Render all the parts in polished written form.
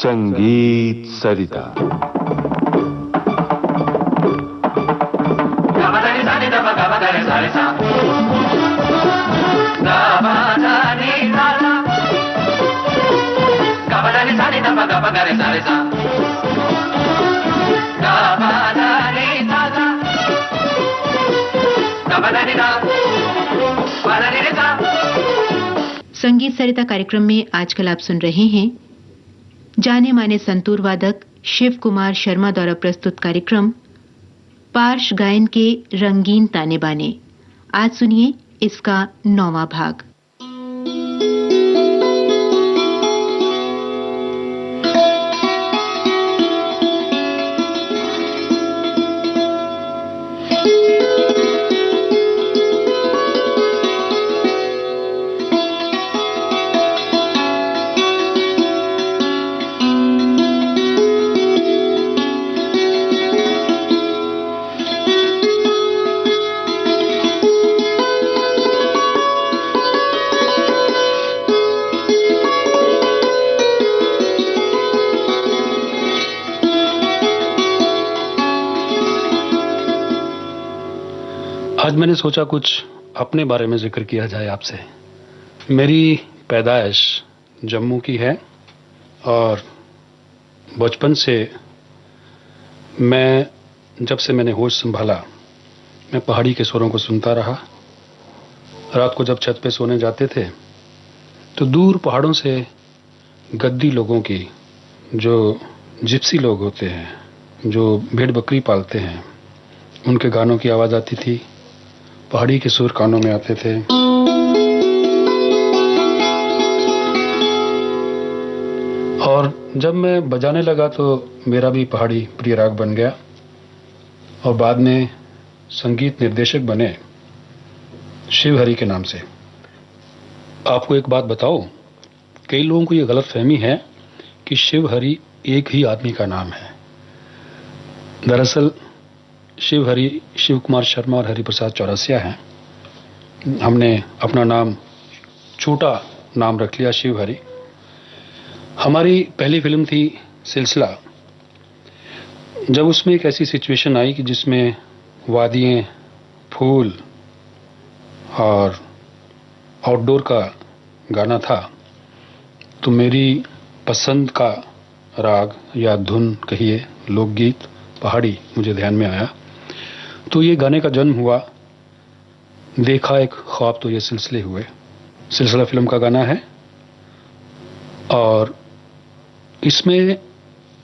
संगीत सरिता। संगीत सरिता कार्यक्रम में आजकल आप सुन रहे हैं जाने माने संतूर वादक शिव कुमार शर्मा द्वारा प्रस्तुत कार्यक्रम पार्श्व गायन के रंगीन ताने बाने। आज सुनिए इसका 9वां भाग। आज मैंने सोचा कुछ अपने बारे में जिक्र किया जाए आपसे। मेरी पैदाइश जम्मू की है और बचपन से जब से मैंने होश संभाला मैं पहाड़ी के स्वरों को सुनता रहा। रात को जब छत पे सोने जाते थे तो दूर पहाड़ों से गद्दी लोगों की, जो जिप्सी लोग होते हैं, जो भेड़ बकरी पालते हैं, उनके गानों की आवाज़ आती थी। पहाड़ी के सुर कानों में आते थे। और जब मैं बजाने लगा तो मेरा भी पहाड़ी प्रिय राग बन गया और बाद में संगीत निर्देशक बने शिव हरि के नाम से। आपको एक बात बताओ, कई लोगों को यह गलतफहमी है कि शिव हरि एक ही आदमी का नाम है। दरअसल शिव हरि शिव कुमार शर्मा और हरिप्रसाद चौरसिया हैं। हमने अपना नाम छोटा नाम रख लिया शिव हरि। हमारी पहली फिल्म थी सिलसिला। जब उसमें एक ऐसी सिचुएशन आई कि जिसमें वादियाँ, फूल और आउटडोर का गाना था, तो मेरी पसंद का राग या धुन कहिए, लोकगीत पहाड़ी मुझे ध्यान में आया। तो ये गाने का जन्म हुआ। देखा एक ख्वाब तो ये सिलसिले हुए। सिलसिला फिल्म का गाना है और इसमें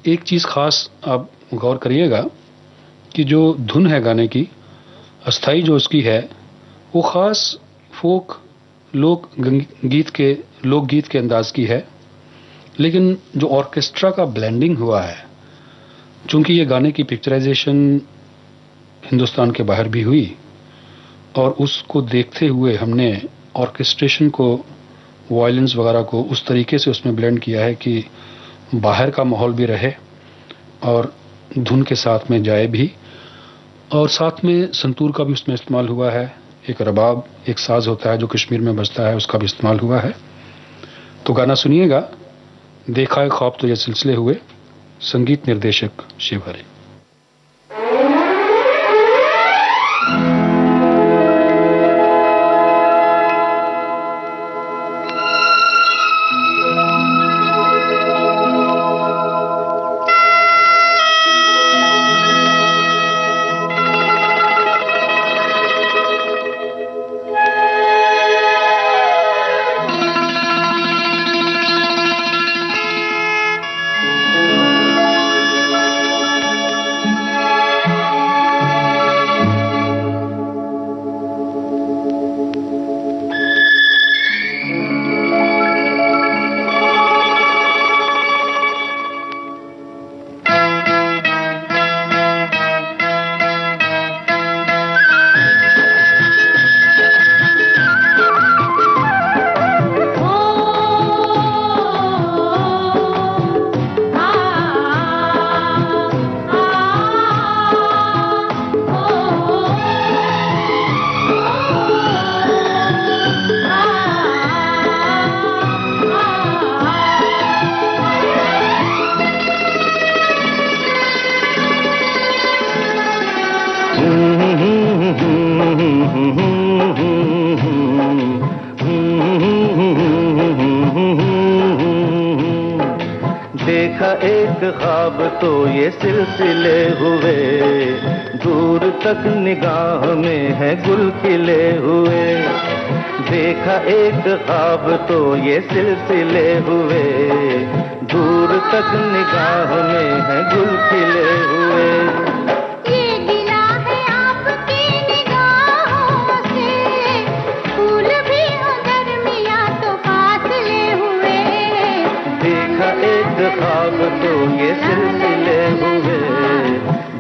एक चीज़ खास आप गौर करिएगा कि जो धुन है गाने की, अस्थाई जो उसकी है, वो खास फोक लोकगीत के अंदाज की है। लेकिन जो ऑर्केस्ट्रा का ब्लेंडिंग हुआ है, चूंकि ये गाने की पिक्चराइजेशन हिंदुस्तान के बाहर भी हुई और उसको देखते हुए हमने ऑर्केस्ट्रेशन को, वायलिन्स वगैरह को उस तरीके से उसमें ब्लेंड किया है कि बाहर का माहौल भी रहे और धुन के साथ में जाए भी। और साथ में संतूर का भी उसमें इस्तेमाल हुआ है। एक रबाब, एक साज होता है जो कश्मीर में बजता है, उसका भी इस्तेमाल हुआ है। तो गाना सुनिएगा, देखा है ख्वाब तो ये सिलसिले हुए। संगीत निर्देशक शिव हरि। देखा एक ख्वाब तो ये सिलसिले हुए, दूर तक निगाह में है गुल खिले हुए। देखा एक ख्वाब तो ये सिलसिले हुए, दूर तक निगाह में है गुल खिले हुए। ये गिला है आपकी निगाहों से, फूल भी हो दरमिया तो फासले हुए। देखा एक ख्वाब तो ये सिलसिले हुए,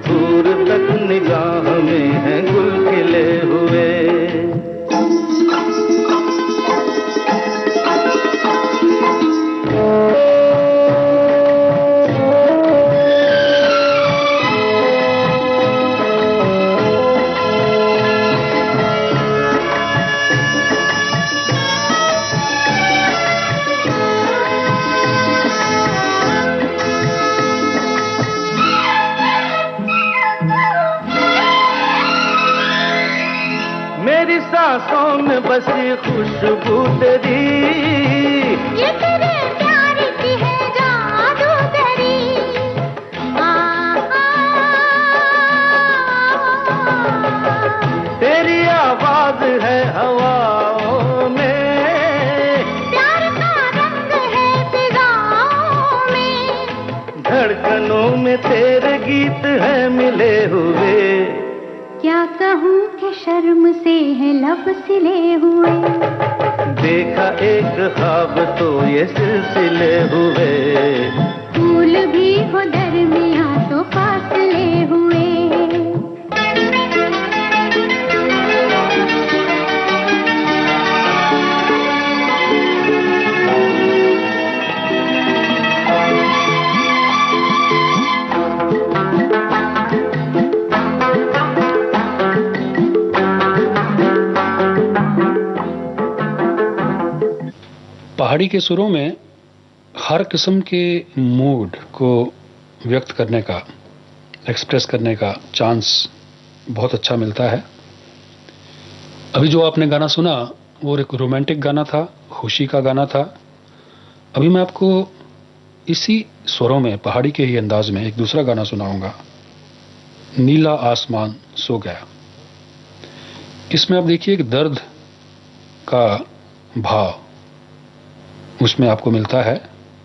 दूर तक निगाह में है गुल खिले हुए। मेरी सांसों में बसी खुशबू तेरी, ये तेरे प्यार की है जादूगरी। तेरी आवाज है हवाओं में, प्यार का रंग है फिजाओं में। धड़कनों में तेरे गीत है मिले हुए। क्या कहूँ कि शर्म से है लब सिले हुए। देखा एक ख्वाब तो ये सिलसिले हुए, फूल भी हो दरमिया तो फासले हुए। पहाड़ी के सुरों में हर किस्म के मूड को व्यक्त करने का, एक्सप्रेस करने का चांस बहुत अच्छा मिलता है। अभी जो आपने गाना सुना वो एक रोमांटिक गाना था, खुशी का गाना था। अभी मैं आपको इसी स्वरों में, पहाड़ी के ही अंदाज में एक दूसरा गाना सुनाऊंगा, नीला आसमान सो गया। इसमें आप देखिए एक दर्द का भाव उसमें आपको मिलता है,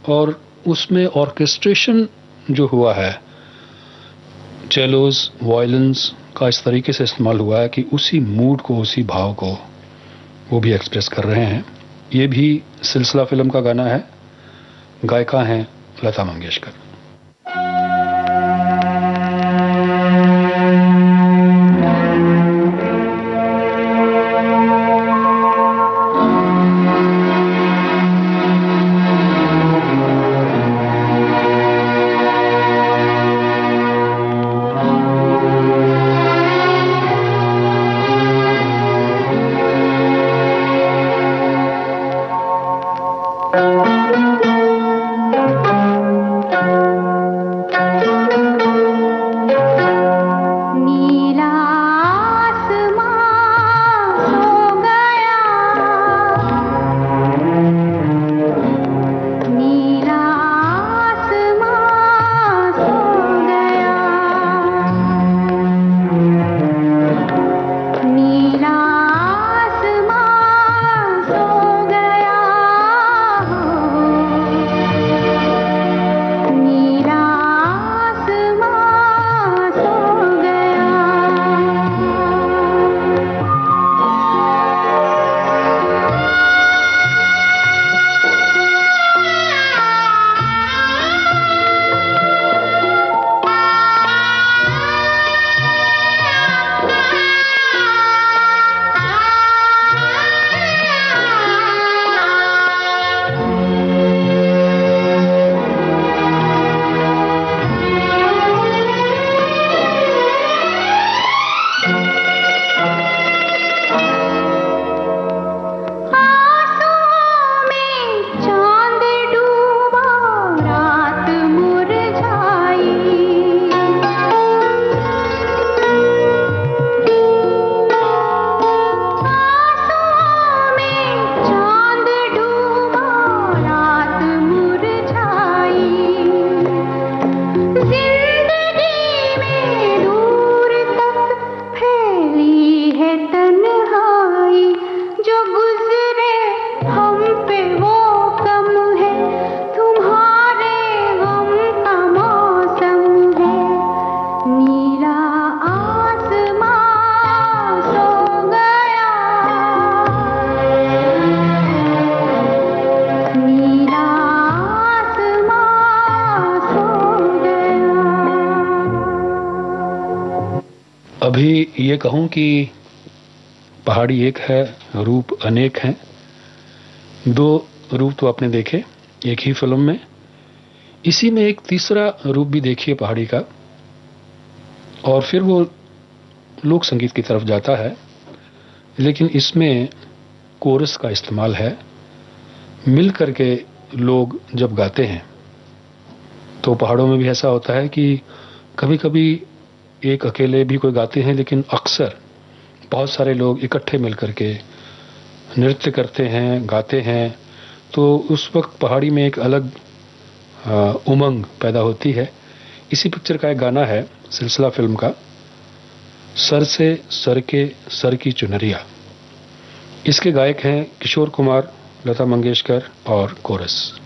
और उसमें ऑर्केस्ट्रेशन जो हुआ है, चेलोस, वायलिन्स का इस तरीके से इस्तेमाल हुआ है कि उसी मूड को, उसी भाव को वो भी एक्सप्रेस कर रहे हैं। ये भी सिलसिला फिल्म का गाना है, गायिका हैं लता मंगेशकर। अभी ये कहूं कि पहाड़ी एक है, रूप अनेक हैं। 2 रूप तो आपने देखे एक ही फिल्म में, इसी में एक तीसरा रूप भी देखिए पहाड़ी का, और फिर वो लोक संगीत की तरफ जाता है, लेकिन इसमें कोरस का इस्तेमाल है। मिल करके लोग जब गाते हैं तो पहाड़ों में भी ऐसा होता है कि कभी कभी एक अकेले भी कोई गाते हैं, लेकिन अक्सर बहुत सारे लोग इकट्ठे मिल करके नृत्य करते हैं, गाते हैं। तो उस वक्त पहाड़ी में एक अलग उमंग पैदा होती है। इसी पिक्चर का एक गाना है सिलसिला फिल्म का, सर से सर के सर की चुनरिया। इसके गायक हैं किशोर कुमार, लता मंगेशकर और कोरस।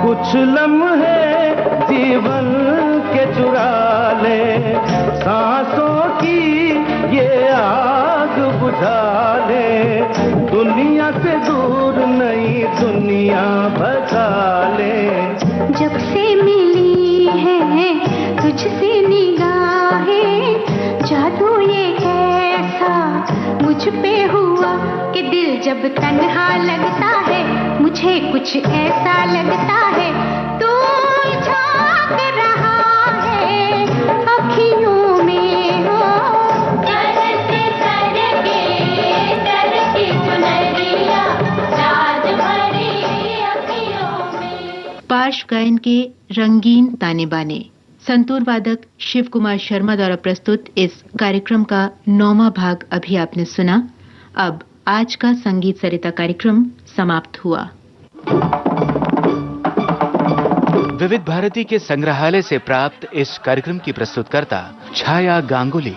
कुछ लम्हे जीवन के चुरा ले, सांसों की ये आग बुझा ले, दुनिया से दूर नई दुनिया बसा ले। जब से मिली है तुझसे निगाहें, जादू ये कैसा मुझ पे हुआ कि दिल जब तन्हा लगता है, मुझे कुछ ऐसा लगता है तू झांक रहा है अखियों में हो। सर से सर की चुनरिया, राज भरी अखियों में। पार्श्व गायन के रंगीन ताने बाने संतूर वादक शिव कुमार शर्मा द्वारा प्रस्तुत इस कार्यक्रम का 9वां भाग अभी आपने सुना। अब आज का संगीत सरिता कार्यक्रम समाप्त हुआ। विविध भारती के संग्रहालय से प्राप्त इस कार्यक्रम की प्रस्तुतकर्ता छाया गांगुली।